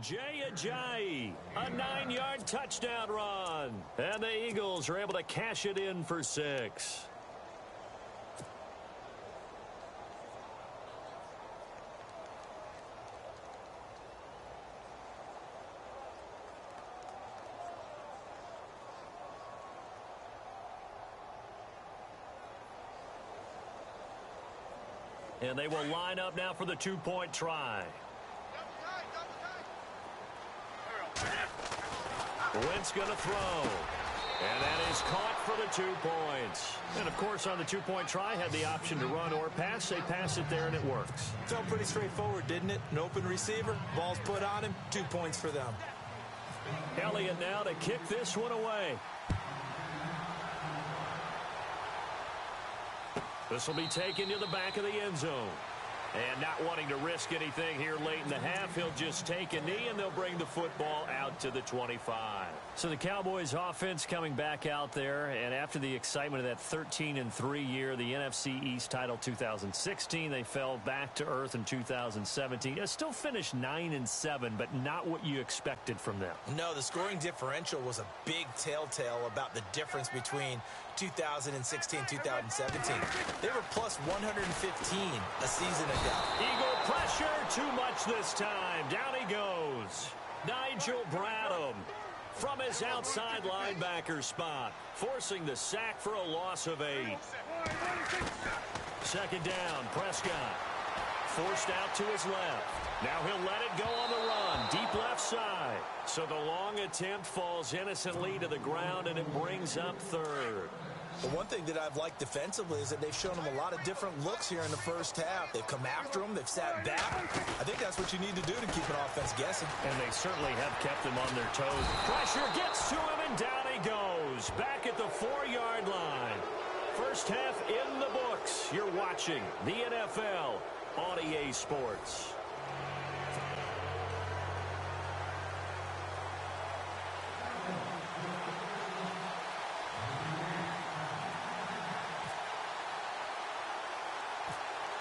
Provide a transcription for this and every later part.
Jay Ajayi, a 9-yard touchdown run. And the Eagles are able to cash it in for 6. And they will line up now for the 2-point try. Wentz going to throw. And that is caught for the 2 points. And, of course, on the 2-point try, had the option to run or pass. They pass it there, and it works. Felt pretty straightforward, didn't it? An open receiver, ball's put on him, 2 points for them. Elliott now to kick this one away. This will be taken to the back of the end zone. And not wanting to risk anything here late in the half, he'll just take a knee, and they'll bring the football out to the 25. So the Cowboys offense coming back out there, and after the excitement of that 13-3 year, the NFC East title 2016, they fell back to earth in 2017. It still finished 9-7, but not what you expected from them. No, the scoring differential was a big telltale about the difference between 2016 2017. They were plus 115 a season ago. Eagle pressure, too much this time. Down he goes. Nigel Bradham from his outside linebacker spot, forcing the sack for a loss of 8. Second down, Prescott. Forced out to his left. Now he'll let it go on the run, deep left side. So the long attempt falls innocently to the ground, and it brings up third. The one thing that I've liked defensively is that they've shown them a lot of different looks here in the first half. They've come after them. They've sat back. I think that's what you need to do to keep an offense guessing. And they certainly have kept them on their toes. Pressure gets to him, and down he goes. Back at the 4-yard line. First half in the books. You're watching the NFL on EA Sports.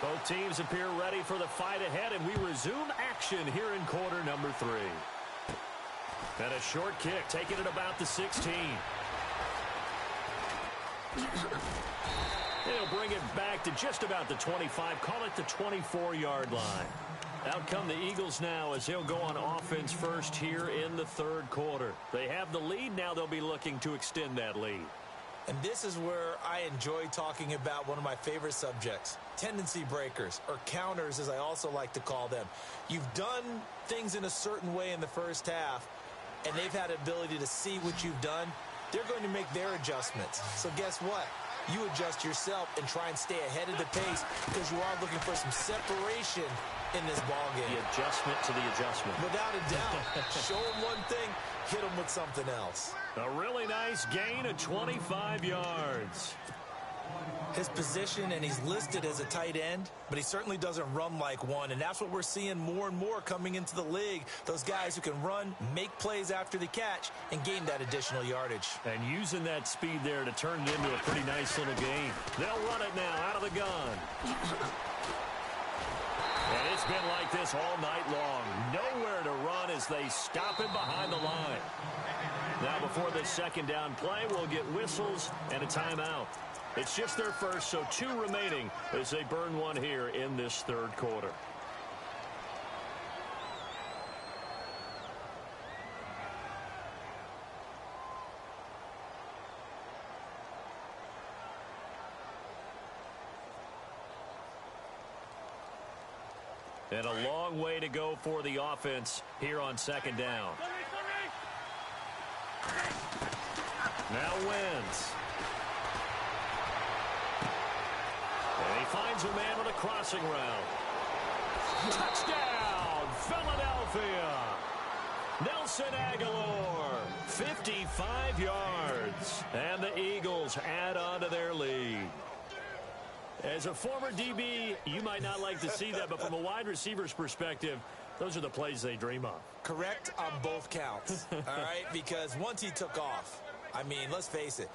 Both teams appear ready for the fight ahead, and we resume action here in quarter number 3. And a short kick, taking it about the 16. They'll bring it back to just about the 25, call it the 24-yard line. Out come the Eagles now as they'll go on offense first here in the third quarter. They have the lead, now they'll be looking to extend that lead. And this is where I enjoy talking about one of my favorite subjects, tendency breakers, or counters as I also like to call them. You've done things in a certain way in the first half, and they've had ability to see what you've done. They're going to make their adjustments. So guess what? You adjust yourself and try and stay ahead of the pace because you are looking for some separation in this ballgame. The adjustment to the adjustment. Without a doubt. Show them one thing, hit them with something else. A really nice gain of 25 yards. His position, and he's listed as a tight end, but he certainly doesn't run like one, and that's what we're seeing more and more coming into the league. Those guys who can run, make plays after the catch, and gain that additional yardage. And using that speed there to turn it into a pretty nice little game. They'll run it now out of the gun. And it's been like this all night long. Nowhere to run as they stop it behind the line. Now before this second down play, we'll get whistles and a timeout. It's just their first, so 2 remaining as they burn one here in this third quarter. And a long way to go for the offense here on second down. Now Wentz. And he finds a man on a crossing route. Touchdown, Philadelphia. Nelson Aguilar, 55 yards. And the Eagles add on to their lead. As a former DB, you might not like to see that, but from a wide receiver's perspective, those are the plays they dream of. Correct on both counts, all right? Because once he took off, I mean, let's face it,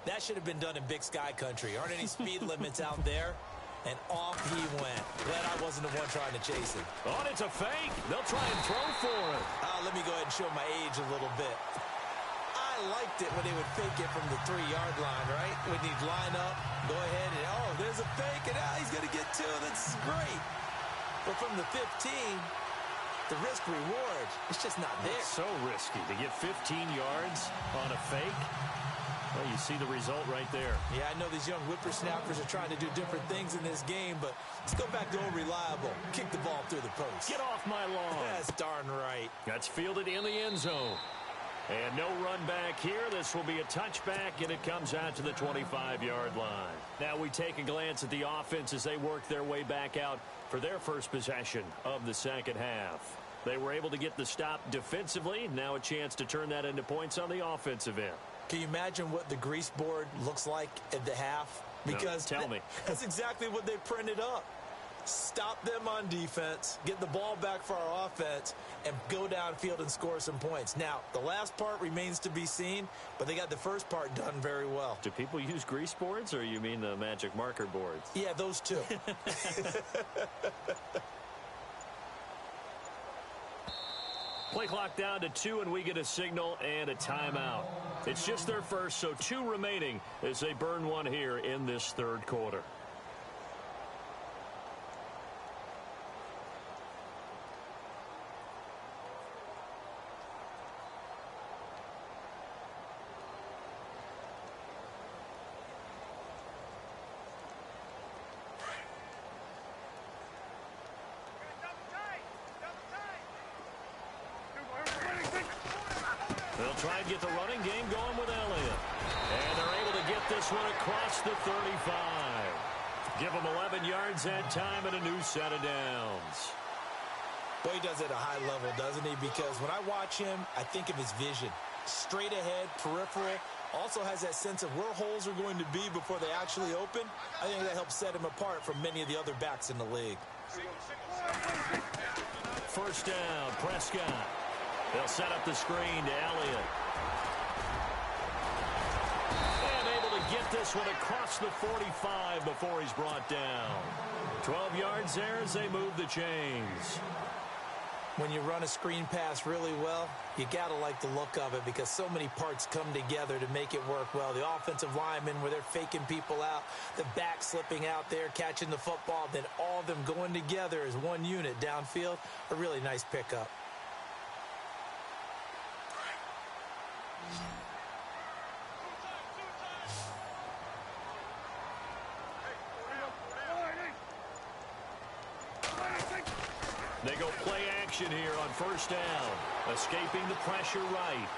that should have been done in Big Sky country. Aren't any speed limits out there? And off he went. Glad I wasn't the one trying to chase him. Oh, it's a fake. They'll try and throw for it. Let me go ahead and show my age a little bit. I liked it when they would fake it from the 3-yard line, right? When he'd line up, go ahead, and there's a fake, and now he's going to get 2. That's great. But from the 15, the risk reward, it's just not there. It's so risky to get 15 yards on a fake. Well, you see the result right there. Yeah, I know these young whippersnappers are trying to do different things in this game, but let's go back to old reliable. Kick the ball through the post. Get off my lawn. That's darn right. That's fielded in the end zone. And no run back here. This will be a touchback, and it comes out to the 25-yard line. Now we take a glance at the offense as they work their way back out for their first possession of the second half. They were able to get the stop defensively. Now a chance to turn that into points on the offensive end. Can you imagine what the grease board looks like at the half? Because no, tell me. That's exactly what they printed up. Stop them on defense, get the ball back for our offense, and go downfield and score some points. Now, the last part remains to be seen, but they got the first part done very well. Do people use grease boards, or you mean the magic marker boards? Yeah, those two. Play clock down to 2, and we get a signal and a timeout. It's just their first, so 2 remaining as they burn one here in this third quarter. They'll try and get the running game going with Elliott. And they're able to get this one across the 35. Give them 11 yards that time and a new set of downs. Boy, he does it at a high level, doesn't he? Because when I watch him, I think of his vision. Straight ahead, peripheral. Also has that sense of where holes are going to be before they actually open. I think that helps set him apart from many of the other backs in the league. First down, Prescott. They'll set up the screen to Elliott. And able to get this one across the 45 before he's brought down. 12 yards there as they move the chains. When you run a screen pass really well, you got to like the look of it because so many parts come together to make it work well. The offensive linemen where they're faking people out, the back slipping out there, catching the football, then all of them going together as one unit downfield. A really nice pickup. They go play action here on first down. Escaping the pressure right.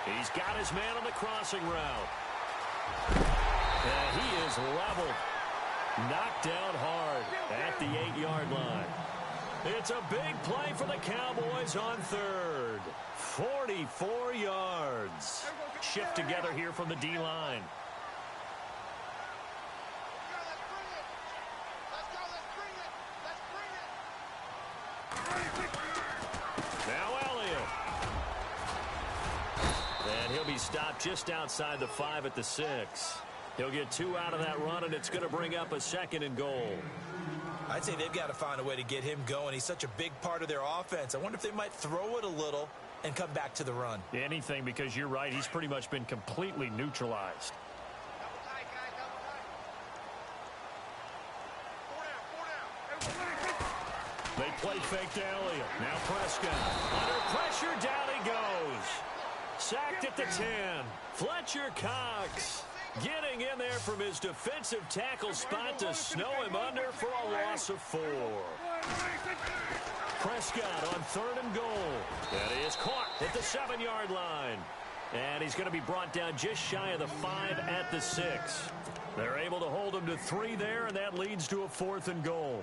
He's got his man on the crossing route. And he is leveled. Knocked down hard at the 8-yard line. It's a big play for the Cowboys on third. 44 yards. Shift together here from the D-line. Stopped just outside the 5 at the 6. He'll get 2 out of that run, and it's going to bring up a 2nd and goal. I'd say they've got to find a way to get him going. He's such a big part of their offense. I wonder if they might throw it a little and come back to the run. Anything, because you're right. He's pretty much been completely neutralized. They play fake to Elliott. Now Prescott. Under pressure, down he goes. Sacked at the 10. Fletcher Cox getting in there from his defensive tackle spot to snow him under for a loss of 4. Prescott on 3rd and goal. That is caught at the 7-yard line. And he's going to be brought down just shy of the 5 at the 6. They're able to hold him to 3 there, and that leads to a 4th and goal.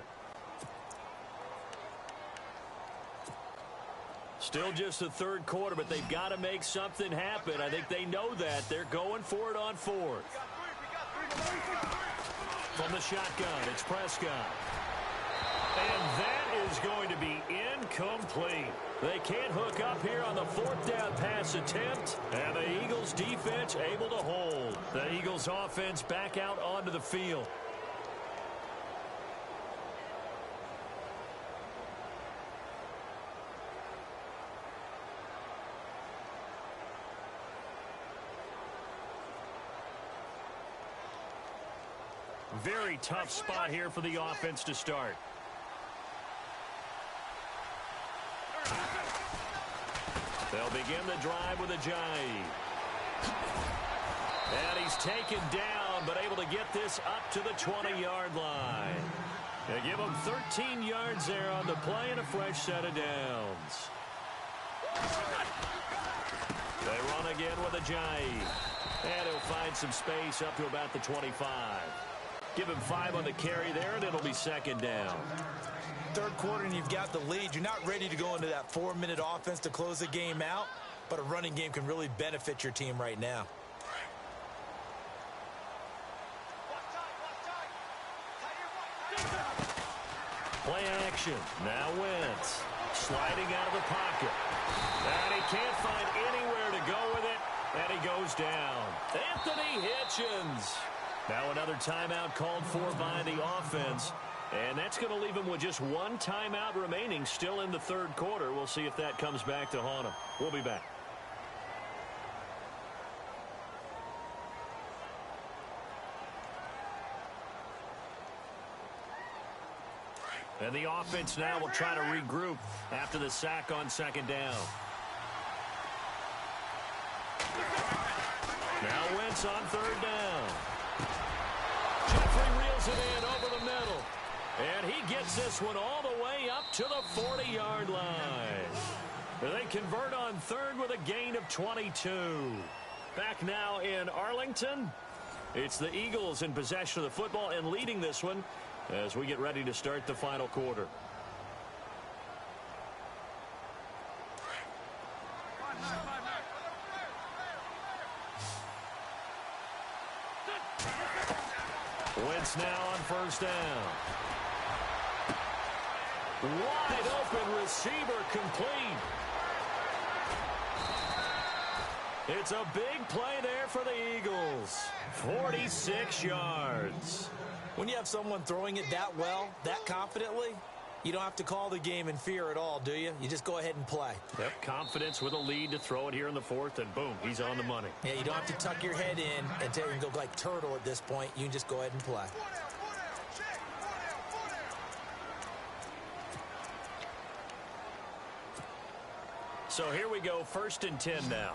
Still just the third quarter, but they've got to make something happen. I think they know that. They're going for it on 4th. From the shotgun, it's Prescott. And that is going to be incomplete. They can't hook up here on the fourth down pass attempt, and the Eagles defense able to hold. The Eagles offense back out onto the field. Very tough spot here for the offense to start. They'll begin the drive with a jive. And he's taken down, but able to get this up to the 20-yard line. They give him 13 yards there on the play and a fresh set of downs. They run again with a jive. And he'll find some space up to about the 25. Give him 5 on the carry there, and it'll be second down. Third quarter, and you've got the lead. You're not ready to go into that 4-minute offense to close the game out, but a running game can really benefit your team right now. Play action. Now Wentz. Sliding out of the pocket. And he can't find anywhere to go with it, and he goes down. Anthony Hitchens. Now another timeout called for by the offense. And that's going to leave him with just one timeout remaining still in the third quarter. We'll see if that comes back to haunt him. We'll be back. And the offense now will try to regroup after the sack on second down. Now Wentz on third down. Jeffrey reels it in over the middle. And he gets this one all the way up to the 40-yard line. They convert on third with a gain of 22. Back now in Arlington. It's the Eagles in possession of the football and leading this one as we get ready to start the final quarter. Wentz now on first down. Wide open receiver complete. It's a big play there for the Eagles. 46 yards. When you have someone throwing it that well, that confidently, you don't have to call the game in fear at all, do you? You just go ahead and play. Yep, confidence with a lead to throw it here in the fourth, and boom, he's on the money. Yeah, you don't have to tuck your head in and go like turtle at this point. You can just go ahead and play. So here we go, 1st and 10 now.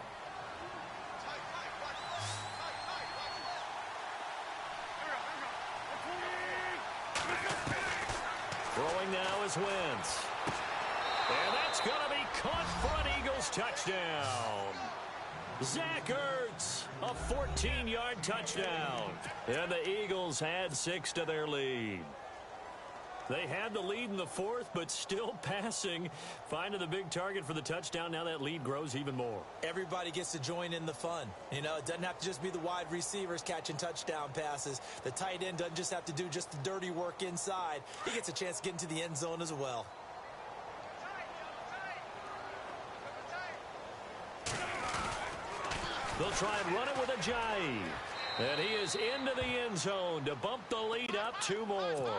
Throwing now is Wentz. And that's going to be caught for an Eagles touchdown. Zach Ertz, a 14-yard touchdown. And the Eagles had 6 to their lead. They had the lead in the fourth, but still passing. Finding the big target for the touchdown. Now that lead grows even more. Everybody gets to join in the fun. You know, it doesn't have to just be the wide receivers catching touchdown passes. The tight end doesn't just have to do just the dirty work inside. He gets a chance to get into the end zone as well. They'll try and run it with a jive. And he is into the end zone to bump the lead up 2 more.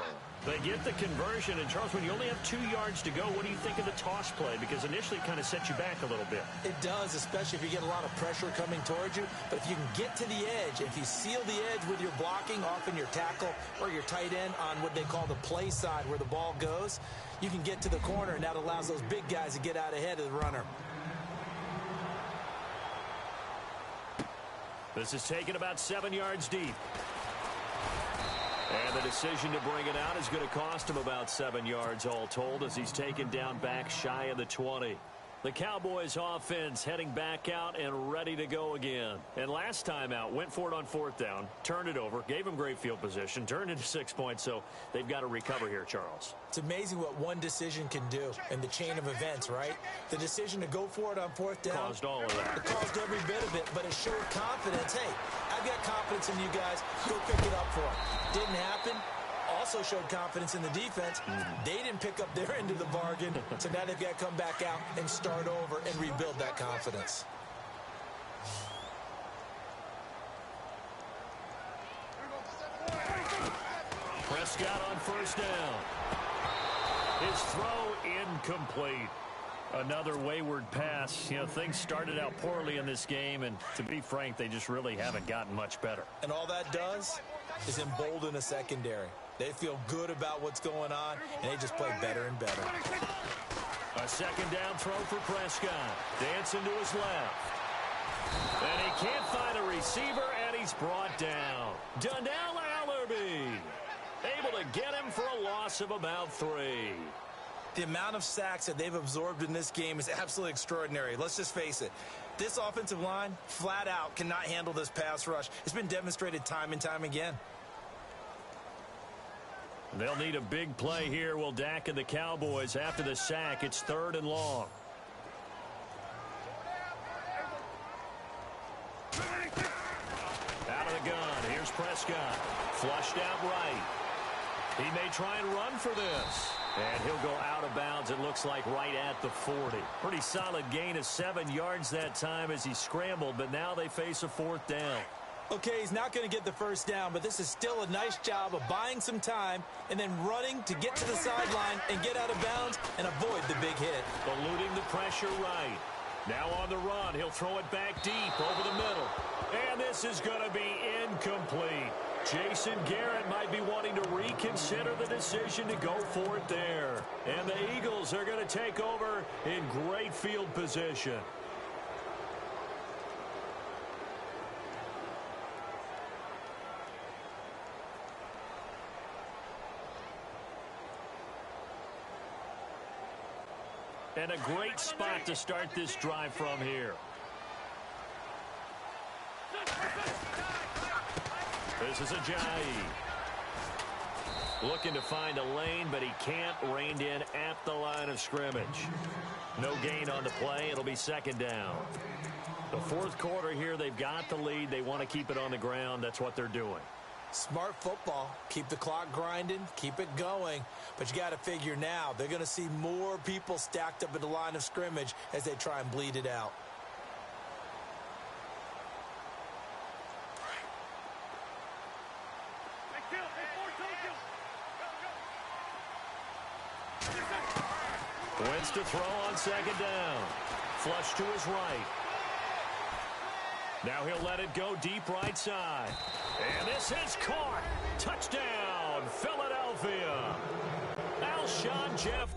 They get the conversion, and Charles, when you only have 2 yards to go, what do you think of the toss play? Because initially it kind of sets you back a little bit. It does, especially if you get a lot of pressure coming towards you. But if you can get to the edge, if you seal the edge with your blocking, often your tackle or your tight end on what they call the play side where the ball goes, you can get to the corner, and that allows those big guys to get out ahead of the runner. This is taken about 7 yards deep. And the decision to bring it out is going to cost him about 7 yards all told as he's taken down back shy of the 20. The Cowboys offense heading back out and ready to go again. And last time out, went for it on 4th down, turned it over, gave him great field position, turned into 6 points, so they've got to recover here, Charles. It's amazing what one decision can do in the chain of events, right? The decision to go for it on 4th down. Caused all of that. It caused every bit of it, but it showed confidence. Hey, I've got confidence in you guys. Go pick it up for it. Didn't happen. also showed confidence in the defense. They didn't pick up their end of the bargain, so now they've got to come back out and start over and rebuild that confidence. Prescott on first down. His throw incomplete. Another wayward pass. You know, things started out poorly in this game, and to be frank, they just really haven't gotten much better. And all that does is embolden a secondary. They feel good about what's going on, and they just play better and better. A second down throw for Prescott. Dancing to his left. And he can't find a receiver, and he's brought down. Donnell Allerby able to get him for a loss of about 3. The amount of sacks that they've absorbed in this game is absolutely extraordinary. Let's just face it. This offensive line, flat out, cannot handle this pass rush. It's been demonstrated time and time again. They'll need a big play here. Will Dak and the Cowboys after the sack. It's 3rd and long. Out of the gun. Here's Prescott. Flushed out right. He may try and run for this. And he'll go out of bounds, it looks like, right at the 40. Pretty solid gain of 7 yards that time as he scrambled, but now they face a 4th down. Okay, he's not going to get the first down, but this is still a nice job of buying some time and then running to get to the sideline and get out of bounds and avoid the big hit. Eluding the pressure right. Now on the run, he'll throw it back deep over the middle. And this is going to be incomplete. Jason Garrett might be wanting to reconsider the decision to go for it there. And the Eagles are going to take over in great field position. And a great spot to start this drive from here. This is Ajayi. Looking to find a lane, but he can't. Reined in at the line of scrimmage. No gain on the play. It'll be 2nd down. The 4th quarter here, they've got the lead. They want to keep it on the ground. That's what they're doing. Smart football. Keep the clock grinding. Keep it going. But you got to figure now, they're going to see more people stacked up at the line of scrimmage as they try and bleed it out. Wins to throw on 2nd down. Flush to his right. Now he'll let it go deep right side. And this is caught. Touchdown, Philadelphia. Alshon Jeff